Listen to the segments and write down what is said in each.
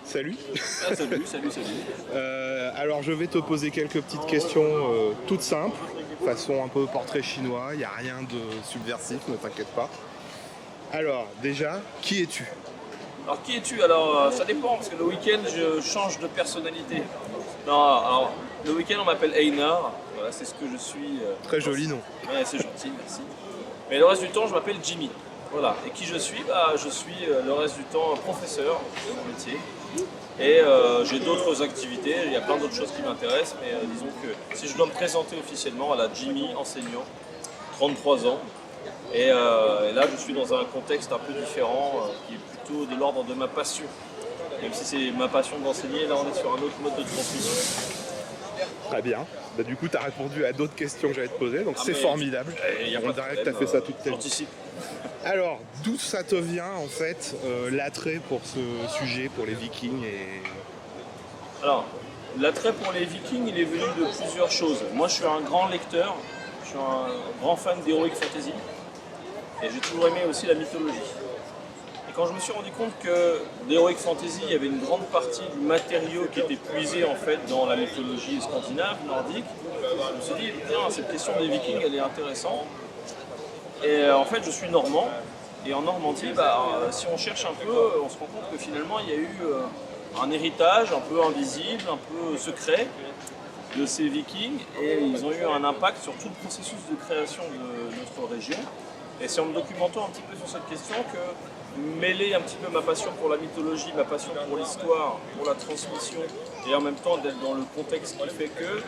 Salut. Ah, salut. Alors je vais te poser quelques petites questions toutes simples, façon un peu portrait chinois, il n'y a rien de subversif, ne t'inquiète pas. Alors déjà, qui es-tu? Alors qui es-tu? Alors ça dépend parce que le week-end je change de personnalité. Non, alors le week-end on m'appelle Einar, voilà, c'est ce que je suis. Très joli nom. Ouais, c'est gentil, merci. Mais le reste du temps je m'appelle Jimmy. Voilà. Et qui je suis? Je suis le reste du temps professeur de mon métier. Et j'ai d'autres activités, il y a plein d'autres choses qui m'intéressent, mais disons que si je dois me présenter officiellement, voilà, Jimmy, enseignant, 33 ans. Et là, je suis dans un contexte un peu différent, qui est plutôt de l'ordre de ma passion. Même si c'est ma passion d'enseigner, là on est sur un autre mode de transmission. Très bien. Bah, du coup, tu as répondu à d'autres questions que j'allais te poser, donc c'est Mais formidable. y a On pas de dirait que tu as problème, fait ça toute ta vie. j'anticipe. Alors, d'où ça te vient en fait l'attrait pour ce sujet, pour les Vikings Alors, l'attrait pour les Vikings, il est venu de plusieurs choses. Moi, je suis un grand lecteur, je suis un grand fan d'Heroic Fantasy, et j'ai toujours aimé aussi la mythologie. Et quand je me suis rendu compte que l'Heroic Fantasy, il y avait une grande partie du matériau qui était puisé en fait dans la mythologie scandinave, nordique, je me suis dit, tiens, cette question des Vikings, elle est intéressante. Et en fait, je suis normand, et en Normandie, si on cherche un peu, on se rend compte que finalement, il y a eu un héritage un peu invisible, un peu secret de ces Vikings, et ils ont eu un impact sur tout le processus de création de notre région. Et c'est en me documentant un petit peu sur cette question que mêler un petit peu ma passion pour la mythologie, ma passion pour l'histoire, pour la transmission, et en même temps d'être dans le contexte qui fait que,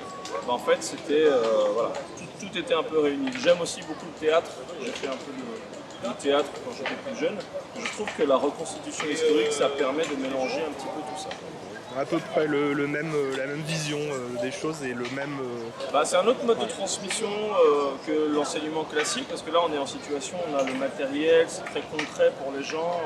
en fait, c'était voilà, tout était un peu réuni. J'aime aussi beaucoup le théâtre. J'ai fait un peu de théâtre quand j'étais plus jeune. Je trouve que la reconstitution historique, ça permet de mélanger un petit peu tout ça. À peu près la même vision des choses et le même... C'est un autre mode de transmission que l'enseignement classique, parce que là on est en situation, on a le matériel, c'est très concret pour les gens.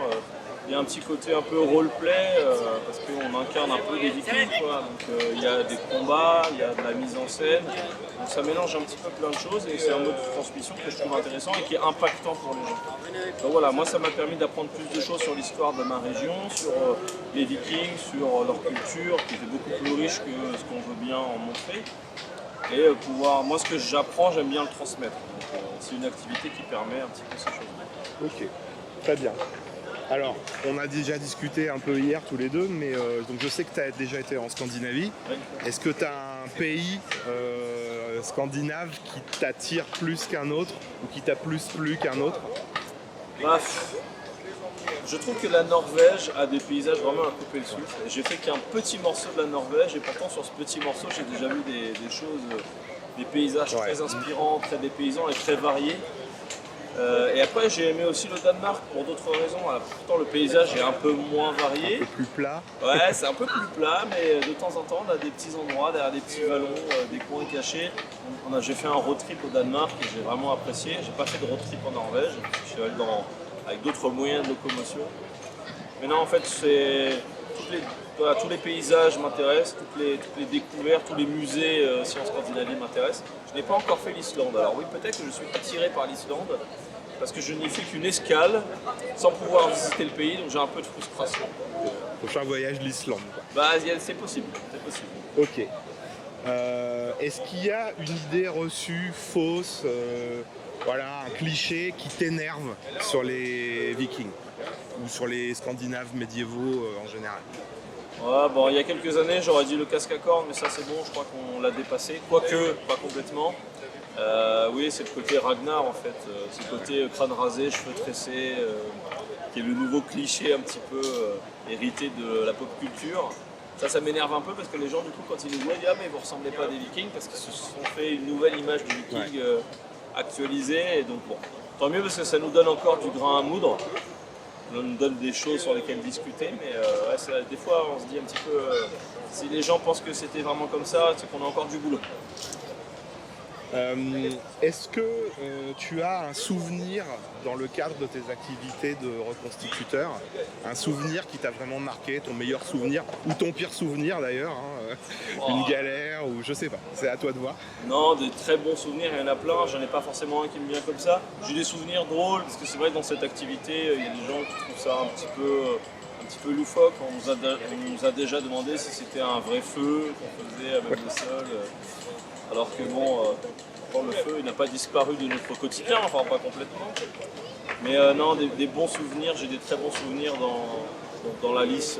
Il y a un petit côté un peu roleplay, parce qu'on incarne un peu des vikings, quoi. Donc il y a des combats, il y a de la mise en scène, donc ça mélange un petit peu plein de choses et c'est un mode de transmission que je trouve intéressant et qui est impactant pour les gens. Donc voilà, moi ça m'a permis d'apprendre plus de choses sur l'histoire de ma région, sur les vikings, sur leur culture qui était beaucoup plus riche que ce qu'on veut bien en montrer. Et moi ce que j'apprends, j'aime bien le transmettre. Donc c'est une activité qui permet un petit peu ces choses. Ok, très bien. Alors, on a déjà discuté un peu hier tous les deux, mais donc je sais que tu as déjà été en Scandinavie. Oui. Est-ce que tu as un pays scandinave qui t'attire plus qu'un autre ou qui t'a plus plu qu'un autre? Je trouve que la Norvège a des paysages vraiment à couper le souffle. J'ai fait qu'un petit morceau de la Norvège et pourtant sur ce petit morceau j'ai déjà vu des choses, des paysages très inspirants, très dépaysants et très variés. Et après j'ai aimé aussi le Danemark pour d'autres raisons. Alors, pourtant le paysage est un peu moins varié. Un peu plus plat. Ouais, c'est un peu plus plat, mais de temps en temps on a des petits endroits derrière des petits vallons, des coins cachés. J'ai fait un road trip au Danemark que j'ai vraiment apprécié. J'ai pas fait de road trip en Norvège. Je suis allé avec d'autres moyens de locomotion. Mais non, en fait, tous les paysages m'intéressent, toutes les découvertes, tous les musées si en Scandinavie m'intéressent. Je n'ai pas encore fait l'Islande. Alors oui, peut-être que je suis attiré par l'Islande parce que je n'y fais qu'une escale sans pouvoir visiter le pays, donc j'ai un peu de frustration. Prochain voyage, l'Islande. C'est possible, c'est possible. Ok. Est-ce qu'il y a une idée reçue, fausse, un cliché qui t'énerve sur les Vikings ou sur les Scandinaves médiévaux en général? Ouais, il y a quelques années, j'aurais dit le casque à cornes, mais ça c'est bon, je crois qu'on l'a dépassé. Quoique, pas complètement. Oui, c'est le côté Ragnar en fait. C'est le côté crâne rasé, cheveux tressés, qui est le nouveau cliché un petit peu hérité de la pop culture. Ça m'énerve un peu parce que les gens, du coup, quand ils nous voient, ils disent ah mais vous ressemblez pas à des Vikings parce qu'ils se sont fait une nouvelle image du Viking actualisée. Et donc bon, tant mieux parce que ça nous donne encore du grain à moudre. Ça nous donne des choses sur lesquelles discuter, mais des fois on se dit un petit peu si les gens pensent que c'était vraiment comme ça, c'est qu'on a encore du boulot. Est-ce que tu as un souvenir dans le cadre de tes activités de reconstituteur, un souvenir qui t'a vraiment marqué, ton meilleur souvenir ou ton pire souvenir d'ailleurs, une galère ou je sais pas, c'est à toi de voir. Non, des très bons souvenirs, il y en a plein, j'en ai pas forcément un qui me vient comme ça. J'ai des souvenirs drôles parce que c'est vrai que dans cette activité, il y a des gens qui trouvent ça un petit peu loufoque. On nous a déjà demandé si c'était un vrai feu qu'on faisait avec le sol. Alors que bon, le feu il n'a pas disparu de notre quotidien, enfin pas complètement. Mais non, des bons souvenirs, j'ai des très bons souvenirs dans la lice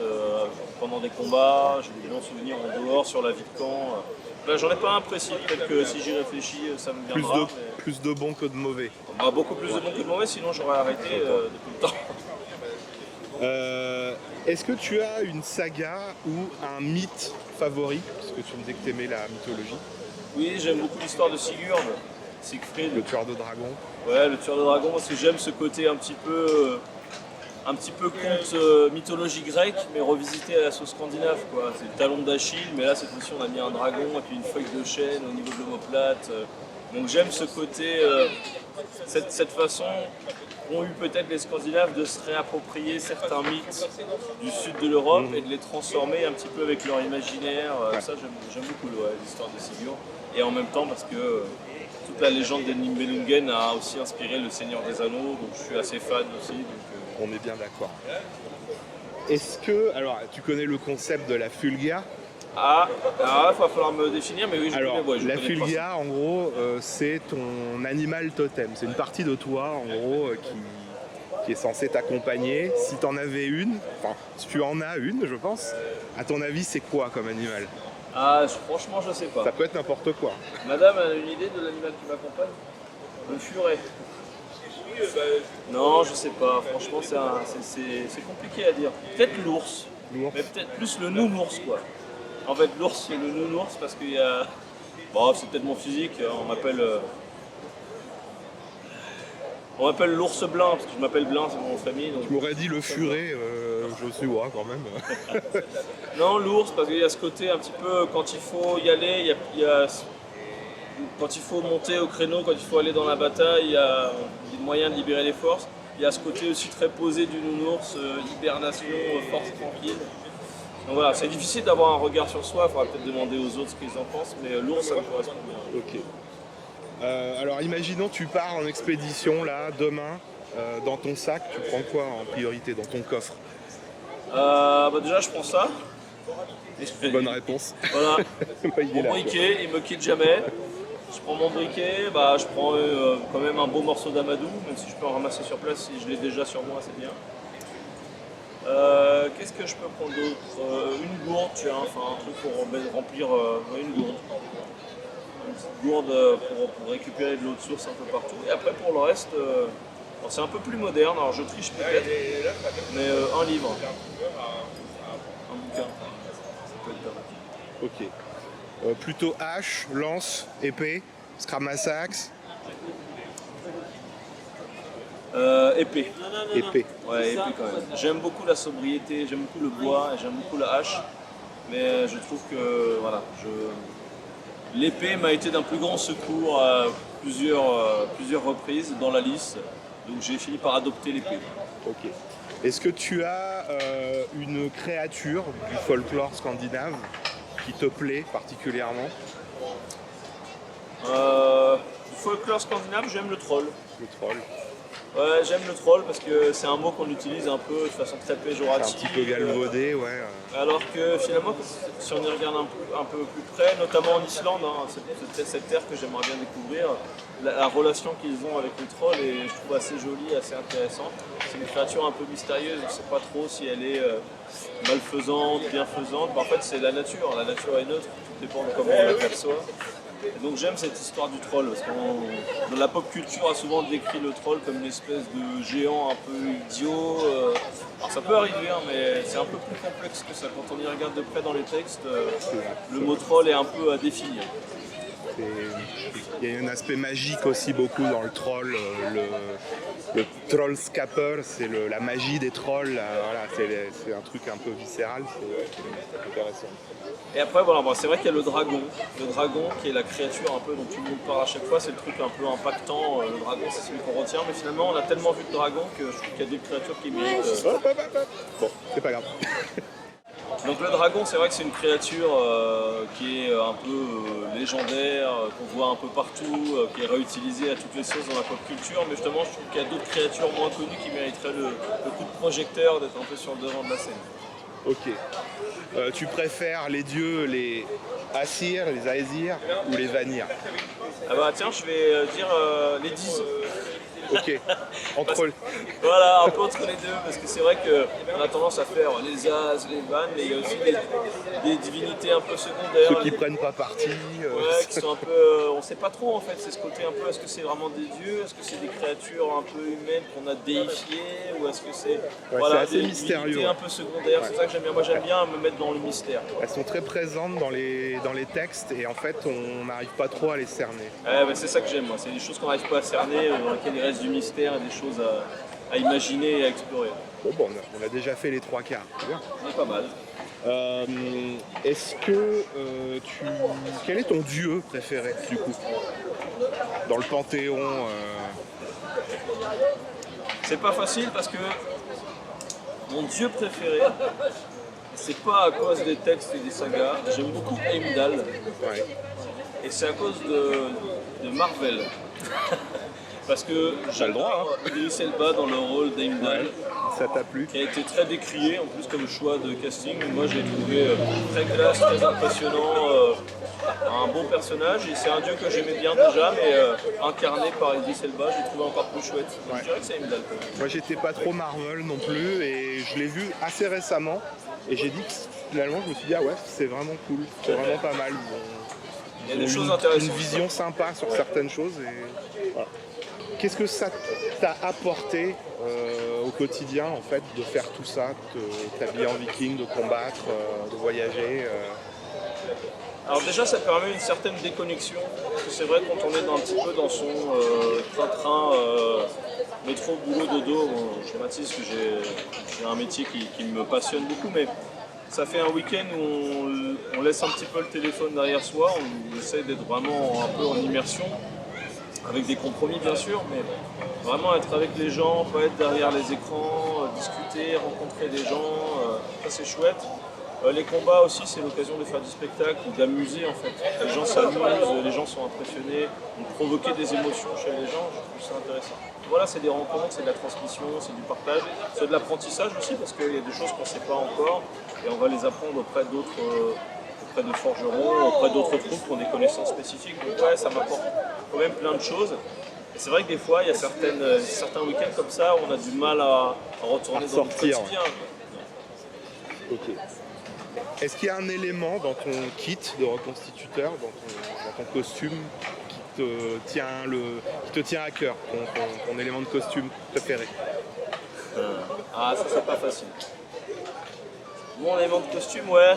pendant des combats, j'ai des bons souvenirs en dehors sur la vie de camp. Là, j'en ai pas un précis, peut-être que si j'y réfléchis, ça me viendra. Plus de bons que de mauvais. Bah, beaucoup plus de bons que de mauvais, sinon j'aurais arrêté depuis le temps. Est-ce que tu as une saga ou un mythe favori? Parce que tu me dis que tu aimais la mythologie. Oui, j'aime beaucoup l'histoire de Sigurd, Siegfried. Le tueur de dragons. Ouais, le tueur de dragons, parce que j'aime ce côté un petit peu conte mythologie grecque, mais revisité à la sauce scandinave, quoi. C'est le talon d'Achille, mais là cette fois-ci on a mis un dragon et puis une feuille de chêne au niveau de l'omoplate. Donc j'aime ce côté, cette façon qu'ont eu peut-être les Scandinaves de se réapproprier certains mythes du sud de l'Europe et de les transformer un petit peu avec leur imaginaire. Ça j'aime beaucoup l'histoire de Sigurd. Et en même temps parce que toute la légende des Nibelungen a aussi inspiré le Seigneur des Anneaux, donc je suis assez fan aussi. On est bien d'accord. Est-ce que, alors tu connais le concept de la fulgia? Ah, il va falloir me définir, mais oui, je alors, connais. La fulgia, en gros, c'est ton animal totem. C'est une partie de toi, en gros, qui est censée t'accompagner. Si tu en avais une, enfin, si tu en as une, je pense, à ton avis, c'est quoi comme animal? Ah, franchement, je sais pas. Ça peut être n'importe quoi. Madame a une idée de l'animal qui m'accompagne? Le furet. Non, je sais pas. Franchement, c'est compliqué à dire. Peut-être l'ours. Mais peut-être plus le nounours, quoi. En fait, l'ours, c'est le nounours parce qu'il y a... Bon, c'est peut-être mon physique. On m'appelle l'ours blanc, parce que je m'appelle Blanc, c'est mon nom de famille. Donc... Tu m'aurais dit le furet, je suis quand même. Non, l'ours, parce qu'il y a ce côté un petit peu, quand il faut y aller, quand il faut monter au créneau, quand il faut aller dans la bataille, il y a des moyens de libérer les forces. Il y a ce côté aussi très posé du nounours, hibernation, force tranquille. Donc voilà, c'est difficile d'avoir un regard sur soi, il faudra peut-être demander aux autres ce qu'ils en pensent, mais l'ours, ça me correspond bien. Ok. Alors imaginons tu pars en expédition là, demain, dans ton sac, tu prends quoi en priorité dans ton coffre? Déjà je prends ça. Bonne réponse. Voilà, mon briquet, il me quitte jamais. Je prends mon briquet, je prends quand même un beau morceau d'amadou, même si je peux en ramasser sur place, si je l'ai déjà sur moi, c'est bien. Qu'est-ce que je peux prendre d'autre? Une gourde, tu vois, enfin un truc pour remplir une gourde. Une petite gourde pour récupérer de l'eau de source un peu partout. Et après pour le reste, c'est un peu plus moderne, alors je triche peut-être, mais un livre. Un bouquin. Ça peut être pas mal. Ok. Plutôt hache, lance, épée, scramasax. Épée. Épée. Ouais, épée quand même. J'aime beaucoup la sobriété, j'aime beaucoup le bois et j'aime beaucoup la hache. Mais je trouve que voilà, l'épée m'a été d'un plus grand secours à plusieurs reprises dans la liste. Donc j'ai fini par adopter l'épée. Ok. Est-ce que tu as une créature du folklore scandinave qui te plaît particulièrement? Du folklore scandinave, j'aime le troll. Le troll. Ouais, j'aime le troll parce que c'est un mot qu'on utilise un peu de façon très péjorative. C'est un petit peu galvaudé, ouais. Alors que finalement, si on y regarde un peu plus près, notamment en Islande, cette terre que j'aimerais bien découvrir, la relation qu'ils ont avec le troll est, je trouve, assez jolie, assez intéressante. C'est une créature un peu mystérieuse, on ne sait pas trop si elle est malfaisante, bienfaisante. En fait, c'est la nature est neutre, tout dépend de comment on la perçoit. Et donc j'aime cette histoire du troll, parce que dans la pop culture a souvent décrit le troll comme une espèce de géant un peu idiot. Alors ça peut arriver, hein, mais c'est un peu plus complexe que ça. Quand on y regarde de près dans les textes, le mot troll est un peu à définir. Il y a un aspect magique aussi beaucoup dans le troll. Le trollskapper, c'est la magie des trolls. Voilà, c'est un truc un peu viscéral, c'est intéressant. Et après, voilà, c'est vrai qu'il y a le dragon. Le dragon qui est la créature un peu dont tout le monde parle à chaque fois, c'est le truc un peu impactant. Le dragon, c'est celui qu'on retient, mais finalement, on a tellement vu de dragons que je trouve qu'il y a d'autres créatures qui méritent. Bon, c'est pas grave. Donc le dragon, c'est vrai que c'est une créature qui est un peu légendaire, qu'on voit un peu partout, qui est réutilisée à toutes les sauces dans la pop culture, mais justement je trouve qu'il y a d'autres créatures moins connues qui mériteraient le coup de projecteur d'être un peu sur le devant de la scène. Ok. Tu préfères les dieux, les Asir, les Aesir ou les Vanir? Ah bah tiens, je vais dire les 10. Ok. Entre Voilà, un peu entre les deux, parce que c'est vrai qu'on a tendance à faire les As, les Vannes, mais il y a aussi des divinités un peu secondaires. ceux qui prennent pas parti. Ouais, qui sont un peu. On sait pas trop en fait, c'est ce côté un peu, est-ce que c'est vraiment des dieux, est-ce que c'est des créatures un peu humaines qu'on a déifiées, ou est-ce que c'est c'est assez des mystérieux, divinités ouais. un peu secondaires, c'est ça que j'aime bien. Moi j'aime bien me mettre dans le mystère. Elles sont très présentes dans les textes et en fait on n'arrive pas trop à les cerner. Ouais, c'est ça que j'aime, moi. C'est des choses qu'on n'arrive pas à cerner, dans lesquelles il reste du mystère et des choses à imaginer et à explorer. Bon, on a déjà fait les 3 quarts. C'est bien. C'est pas mal. Est-ce que quel est ton dieu préféré du coup dans le panthéon C'est pas facile parce que mon dieu préféré, c'est pas à cause des textes et des sagas. J'aime beaucoup Heimdall Ouais. et c'est à cause de Marvel. Parce que T'as le droit, Idris Elba dans le rôle d'Heimdall, Ça t'a plu? qui a été très décrié en plus comme choix de casting. Moi j'ai trouvé très classe, très impressionnant, un bon personnage, et c'est un dieu que j'aimais bien déjà, mais incarné par Idris Elba, j'ai trouvé encore plus chouette. Donc, Ouais. je dirais que c'est Heimdall. Moi j'étais pas trop Marvel non plus et je l'ai vu assez récemment et j'ai dit que finalement je me suis dit ah ouais c'est vraiment cool, c'est vraiment pas mal. Il y a des Ils ont choses une intéressantes. vision sympa sur certaines choses et voilà. Qu'est-ce que ça t'a apporté au quotidien en fait de faire tout ça, de t'habiller en viking, de combattre, de voyager Alors déjà ça permet une certaine déconnexion, parce que c'est vrai quand on est un petit peu dans son train-train, métro, boulot, dodo, bon, je schématise que j'ai un métier qui me passionne beaucoup, mais ça fait un week-end où on laisse un petit peu le téléphone derrière soi, on essaie d'être vraiment un peu en immersion, avec des compromis bien sûr, mais vraiment être avec les gens, pas être derrière les écrans, discuter, rencontrer des gens, ça c'est chouette. Les combats aussi, c'est l'occasion de faire du spectacle ou d'amuser en fait. Les gens s'amusent, les gens sont impressionnés, donc provoquer des émotions chez les gens, je trouve ça intéressant. Voilà, c'est des rencontres, c'est de la transmission, c'est du partage, c'est de l'apprentissage aussi parce qu'il y a des choses qu'on ne sait pas encore et on va les apprendre auprès d'autres, auprès de forgerons, auprès d'autres troupes qui ont des connaissances spécifiques. Donc ouais, ça m'apporte quand même plein de choses. Et c'est vrai que des fois, il y a certains week-ends comme ça où on a du mal à retourner dans le quotidien. Ok. Est-ce qu'il y a un élément dans ton kit de reconstituteur, dans ton costume, qui te tient à cœur, ton élément de costume préféré? Ah, ça c'est pas facile. Mon élément de costume, ouais.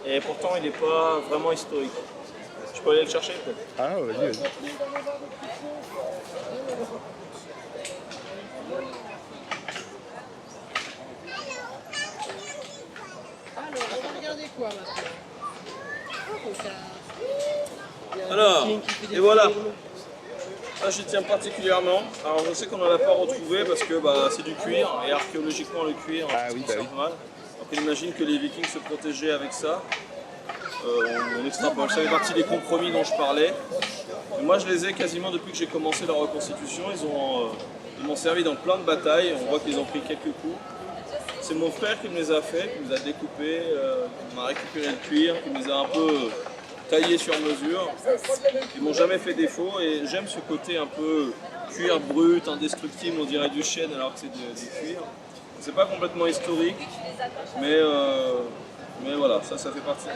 Et pourtant, il n'est pas vraiment historique. Je peux aller le chercher peut-être. Ah, vas-y. Alors, on va regarder quoi maintenant? Alors, et voilà. Ça, j'y tiens particulièrement. Alors, je sais qu'on n'en a pas retrouvé parce que c'est du cuir et archéologiquement, le cuir, c'est normal. Donc, on imagine que les Vikings se protégeaient avec ça. On extrapole. Ça fait partie des compromis dont je parlais. Et moi, je les ai quasiment depuis que j'ai commencé la reconstitution. Ils m'ont servi dans plein de batailles. On voit qu'ils ont pris quelques coups. C'est mon frère qui me les a fait, qui me les a découpés, qui m'a récupéré le cuir, qui me les a un peu taillés sur mesure. Ils m'ont jamais fait défaut et j'aime ce côté un peu cuir brut, indestructible, on dirait du chêne alors que c'est du cuir. C'est pas complètement historique, mais voilà, ça fait partie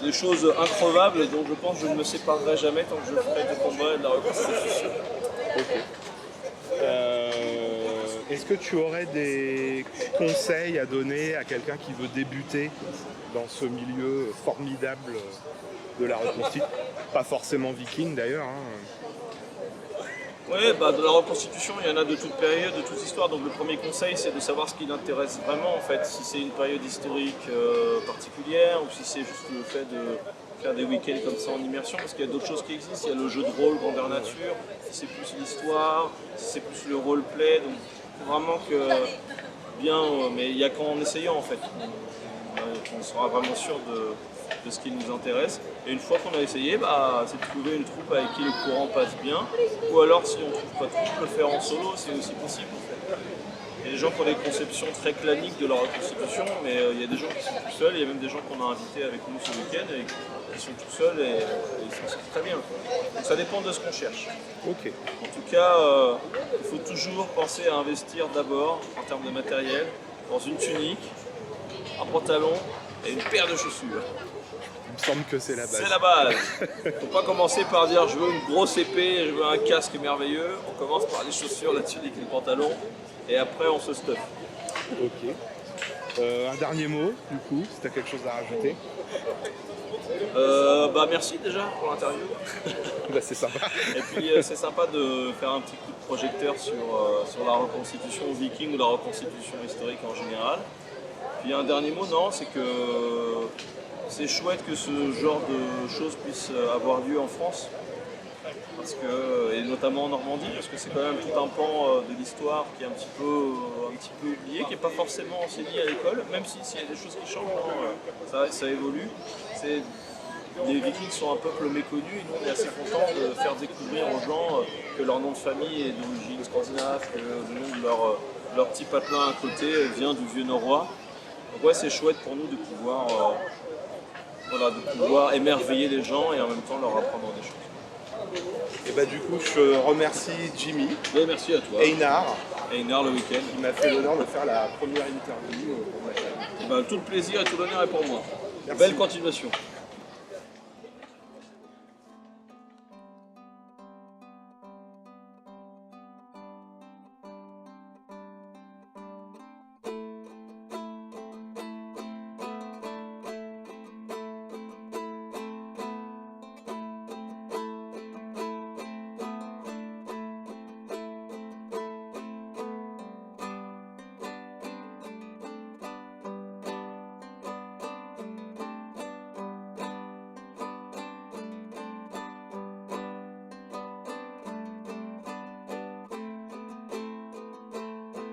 des choses increvables et dont je pense que je ne me séparerai jamais tant que je ferai des combats et de la reconstitution. Ok. Est-ce que tu aurais des conseils à donner à quelqu'un qui veut débuter dans ce milieu formidable de la reconstitution? Pas forcément viking d'ailleurs. Oui, de la reconstitution, il y en a de toute période, de toute histoire. Donc le premier conseil, c'est de savoir ce qui l'intéresse vraiment en fait. Si c'est une période historique particulière ou si c'est juste le fait de faire des week-ends comme ça en immersion, parce qu'il y a d'autres choses qui existent. Il y a le jeu de rôle grandeur nature, si c'est plus l'histoire, si c'est plus le roleplay. Donc il faut vraiment que bien, mais il n'y a qu'en essayant en fait. On sera vraiment sûr de ce qui nous intéresse. Et une fois qu'on a essayé, c'est de trouver une troupe avec qui le courant passe bien. Ou alors si on ne trouve pas de troupe, le faire en solo, c'est aussi possible. Il y a des gens qui ont des conceptions très claniques de leur reconstitution, mais il y a des gens qui sont tout seuls, il y a même des gens qu'on a invités avec nous ce week-end et qui sont tout seuls et ils s'en sortent très bien. Donc ça dépend de ce qu'on cherche. Ok. En tout cas, il faut toujours penser à investir d'abord en termes de matériel dans une tunique, un pantalon et une paire de chaussures. Il me semble que c'est la base. C'est la base. Faut pas commencer par dire je veux une grosse épée, je veux un casque merveilleux. On commence par les chaussures, la tunique et le pantalon. Et après on se stuff. Ok. Un dernier mot, du coup, si tu as quelque chose à rajouter. Merci déjà pour l'interview. C'est sympa. Et puis c'est sympa de faire un petit coup de projecteur sur la reconstitution viking ou la reconstitution historique en général. Puis un dernier mot, non, c'est que c'est chouette que ce genre de choses puisse avoir lieu en France. Parce que, et notamment en Normandie, parce que c'est quand même tout un pan de l'histoire qui est un petit peu oublié, qui n'est pas forcément enseigné à l'école, même s'il y a des choses qui changent, ça évolue. Les Vikings sont un peuple méconnu et nous on est assez contents de faire découvrir aux gens que leur nom de famille est d'origine scandinave, que le nom de leur petit patelin à côté vient du vieux norrois. Donc ouais, c'est chouette pour nous de pouvoir émerveiller les gens et en même temps leur apprendre des choses. Et du coup, je remercie Jimmy. Et merci à toi. Einar le week-end. Qui m'a fait l'honneur de faire la première interview pour ma chaîne. Tout le plaisir et tout l'honneur est pour moi. Merci. Belle continuation.